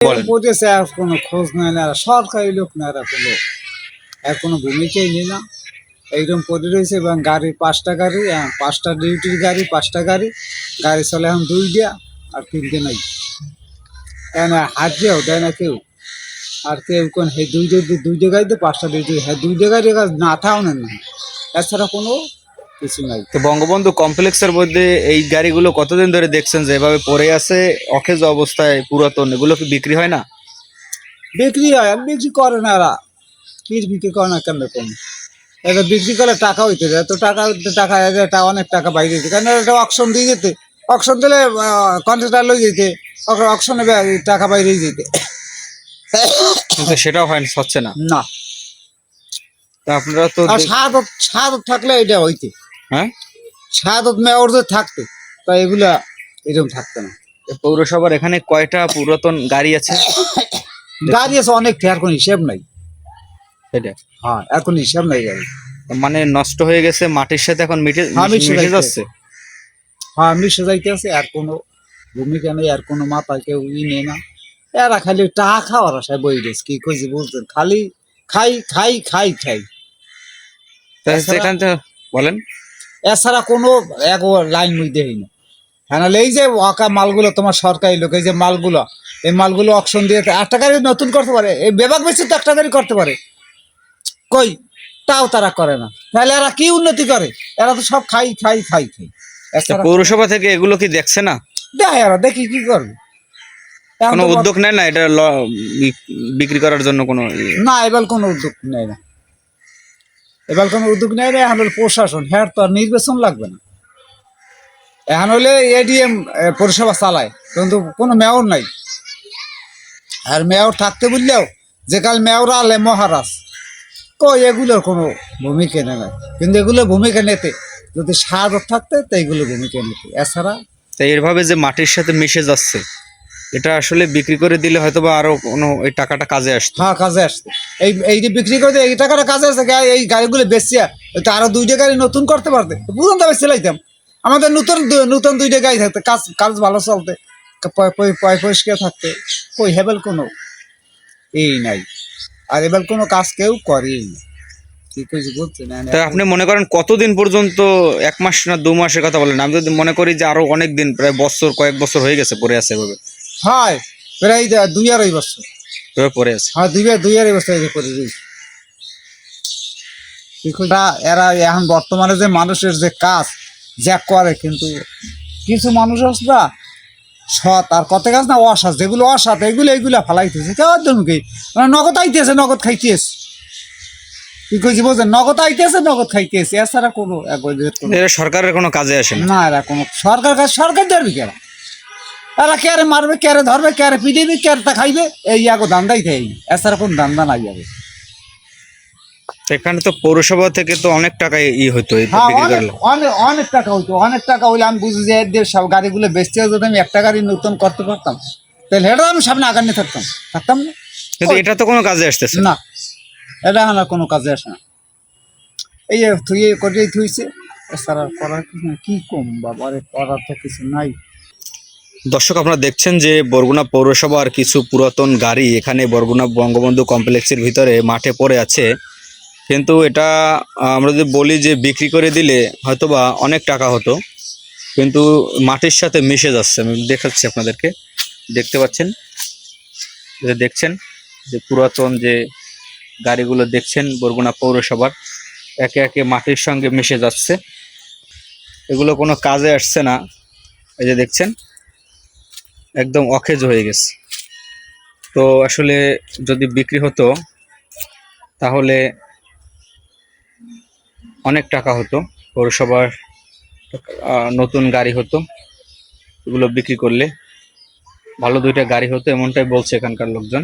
বলেন। পড়েছে আর কোনো খোঁজ নেয় না, সরকারি লোক না, এরা কোনো আর কোনো ভূমিকাই নেই না। এইরকম পড়ে রয়েছে এবং গাড়ি 5টা গাড়ি, 5টা ডিউটির গাড়ি, 5টা গাড়ি, গাড়ি চলে এখন 2টা আর 3টে নাই। কেন হাজিরাও দেয় না কেউ, আর কেউ কোন হে 2 গাড়িতে 5টা ডিউটি, হ্যাঁ 2 গাড়ি না থাও না, এছাড়া কোনো কিছু নাই। তো বঙ্গবন্ধু কমপ্লেক্সের মধ্যে এই গাড়িগুলো কতদিন ধরে দেখছেন যে এভাবে পড়ে আছে অকেজ অবস্থায় পুরাতন, এগুলো কি বিক্রি হয় না? বিক্রি হয়, আর বিক্রি করে না এরা, কি বিক্রি করে না কেন কম, এটা বিক্রি করে টাকা হইতে যায়, তো টাকা টাকা এটা অনেক টাকা বাইরে যেতে, কারণ এটা অকশন দিয়ে যেতে, অকশন দিলে কন্ট্রাক্টর লই যেতে, অকশনে টাকা বাইরে যেতে, কিন্তু সেটাও হচ্ছে না। না। তা আপনারা তো আর শাহাদত থাকলে এটা হইতে, হ্যাঁ, শাহাদত মেয়র যে থাকতে, তা এগুলা এরকম থাকতো না। পৌরসভার এখানে কয়টা পুরাতন গাড়ি আছে? গাড়ি আছে অনেক, আর কোনো হিসেব নাই। সেটা হ্যাঁ, এখন হিসাব নাই গাড়ি, মানে নষ্ট হয়ে গেছে, মাটির সাথে এখন মিশে যাচ্ছে। হ্যাঁ মিশে যাইতে আছে, আর কোনো ভূমিকা নেই, আর কোনো মাথায় কেউ নেই না। এরা খালি টাকা খাওয়ার আশায় বই গেছে, কি কইছি বুঝছেন, খালি খাই খাই খাই খাই, সেখান থেকে বলেন। এছাড়া কোনো এক লাইন মুই দেখি না। হ্যাঁ, নাহলে এই যে ওয়াকা মালগুলো তোমার সরকারি লোক, এই যে মালগুলো, এই মালগুলো অকশন দিয়ে 8টা গাড়ি নতুন করতে পারে, এই বেবাক বেশি তো 1টা গাড়ি করতে পারে, কই তাও তারা করে না, তাহলে এরা কি উন্নতি করে? এরা তো সব খাই খাই খাই খাই। এছাড়া পৌরসভা থেকে এগুলো কি দেখছে না? দেখ এরা দেখি কি করবে, এখন কোনো তো উদ্যোগ নেয় না এটা বিক্রি করার জন্য? কোনো না, এবার কোনো উদ্যোগ নেয় না, এবার কোনো উদ্যোগ নেয় না। এখন হলো প্রশাসন, হ্যাঁ তো আর নির্বাচন লাগবে না, এখন হলে এডিএম পরিষেবা চালায়, কিন্তু কোনো মেয়র নাই। আর মেয়র থাকতে বললেও যে কাল মেয়র আলে মহারাজ, কই এগুলোর কোনো ভূমিকা নেয় না। কিন্তু এগুলোর ভূমিকা নিতে যদি শাহাদত থাকতে, তো এগুলো ভূমিকা নিতে, এছাড়া তাই এভাবে যে মাটির সাথে মিশে যাচ্ছে, এটা আসলে বিক্রি করে দিলে হয়তো বা আরো কোনো এই টাকাটা কাজে আসতো। হ্যাঁ কাজে আসতো, এই যে বিক্রি করে এই টাকাটা কাজে আসছে, এই গাড়িগুলো বেচিয়া তো আরো 2টা গাড়ি নতুন করতে পারতে, পুরোন দামে চালাইতাম, আমাদের নতুন নতুন 2টা গাড়ি থাকতে, কাজ কাজ ভালো চলতে, পরিষ্কার থাকতে, কই হেবেল কোনো এই নাই, আর এবার কোনো কাজ কেউ করেই না, কি কইছি বুঝছেন। তাই আপনি মনে করেন কতদিন পর্যন্ত, 1 মাস না 2 মাসের কথা বলেন? আমি যদি মনে করি যে আরো অনেক দিন, প্রায় কয়েক বছর হয়ে গেছে পড়ে আছে এভাবে। হয় প্রায় 2 আড়াই বছর এভাবে পড়ে আছে। হ্যাঁ, 2 আড়াই বছর এই যে করে দিয়েছি। এরা এখন বর্তমানে যে মানুষের যে কাজ যা করে, কিন্তু কিছু মানুষ আছে না সৎ, আর কত কাজ না অসৎ, যেগুলো অসৎ এইগুলা ফালাইতেছে কেউ কি, নগদ আইতেছে, নগদ খাইতেছে, কি কইছি বলছেন, নগদ আইতেছে, নগদ খাইতেছে, এছাড়া কোনো এরা সরকারের কোনো কাজে আসে না। না। এরা কোনো সরকার কাজ, সরকার ধরবে কেরা, এরা কেয়ারে মারবে, কেয়ারে ধরবে, কেয়ারে পিটিবি, কেয়ারে তা খাইবে, এই আগো ধান্দাই খাই, এছাড়া কোন ধান্দা নাই যাবে। এখানে তো পৌরসভা থেকে তো অনেক টাকা হইতো হ্যাঁ, অনেক টাকা হইতো, অনেক টাকা হইলে আমি বুঝি যে এদের সব গাড়িগুলো বেচতে, যদি আমি একটা গাড়ি নতুন করতে পারতাম, তাহলে এটা আমি সামনে আগানে থাকতাম না। কিন্তু এটা তো কোনো কাজে আসতেছে না, এটা আমার কোনো কাজে আসে না, এই যে থুয়ে করেই থুইছে, এছাড়া করার কিছু না, কি কম বাবারে, করার তো কিছু নাই। দর্শক, আপনারা দেখছেন যে বরগুনা পৌরসভার কিছু পুরাতন গাড়ি এখানে বরগুনা বঙ্গবন্ধু কমপ্লেক্সের ভিতরে মাঠে পড়ে আছে। কিন্তু এটা আমরা যদি বলি যে বিক্রি করে দিলে হয়তোবা অনেক টাকা হতো, কিন্তু মাটির সাথে মিশে যাচ্ছে। আমি দেখাচ্ছি আপনাদেরকে, দেখতে পাচ্ছেন যে, দেখছেন যে পুরাতন যে গাড়িগুলো দেখছেন বরগুনা পৌরসভার, একে একে মাটির সঙ্গে মিশে যাচ্ছে, এগুলো কোনো কাজে আসছে না। এই যে দেখছেন একদম অকেজ হয়ে গেছে। তো আসলে যদি বিক্রি হতো তাহলে অনেক টাকা হতো, পৌরসভার নতুন গাড়ি হতো, এগুলো বিক্রি করলে ভালো 2টা গাড়ি হতো, এমনটাই বলছে এখানকার লোকজন।